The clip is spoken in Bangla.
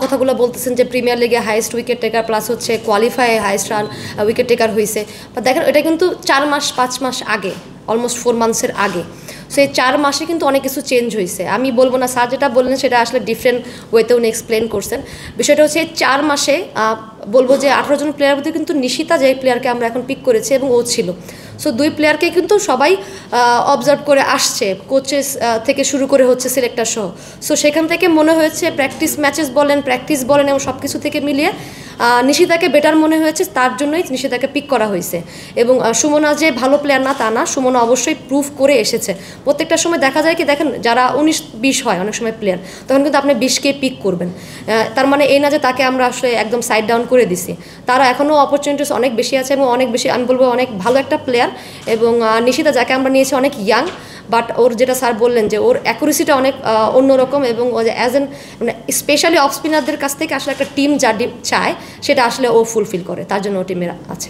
কথাগুলো বলতেছেন যে প্রিমিয়ার লিগে হাইয়েস্ট উইকেট টেকার প্লাস হচ্ছে qualify highest run wicket taker হয়েছে, বা দেখেন এটা কিন্তু 4-5 মাস আগে, অলমোস্ট 4 মান্থসের আগে। সো এই 4 মাসে কিন্তু অনেক কিছু চেঞ্জ হয়েছে। আমি বলবো না, স্যার যেটা বললেন সেটা আসলে ডিফারেন্ট ওয়েতে উনি এক্সপ্লেন করছেন। বিষয়টা হচ্ছে 4 মাসে বলবো যে 18 জন প্লেয়ার মধ্যে কিন্তু নিশিতা যে প্লেয়ারকে আমরা এখন পিক করেছি এবং ও ছিল, সো 2 প্লেয়ারকে কিন্তু সবাই অবজার্ভ করে আসছে, কোচেস থেকে শুরু করে হচ্ছে সিলেক্টর সহ। সো সেখান থেকে মনে হয়েছে প্র্যাকটিস ম্যাচেস বলেন, প্র্যাকটিস বলেন এবং সব কিছু থেকে মিলিয়ে নিশিতাকে বেটার মনে হয়েছে, তার জন্যই নিশিতাকে পিক করা হয়েছে। এবং সুমনা যে ভালো প্লেয়ার না তা না, সুমনা অবশ্যই প্রুভ করে এসেছে। প্রত্যেকটা সময় দেখা যায় কি, দেখেন যারা 19-20 হয় অনেক সময় প্লেয়ার, তখন কিন্তু আপনি 20কে পিক করবেন, তার মানে এই না যে তাকে আমরা আসলে একদম সাইড ডাউন করে দিছি। তারা এখনও অপরচুনিটিস অনেক বেশি আছে এবং অনেক বেশি, আমি বলবো অনেক ভালো একটা প্লেয়ার। এবং নিশিতা যাকে আমরা নিয়েছি অনেক ইয়াং, বাট ওর যেটা স্যার বললেন যে ওর অ্যাকুরেসিটা অনেক অন্যরকম, এবং ও যে অ্যাজ এন মানে স্পেশালি অফ স্পিনারদের কাছ থেকে আসলে একটা টিম যা চায় সেটা আসলে ও ফুলফিল করে, তার জন্য ও টিমের আছে।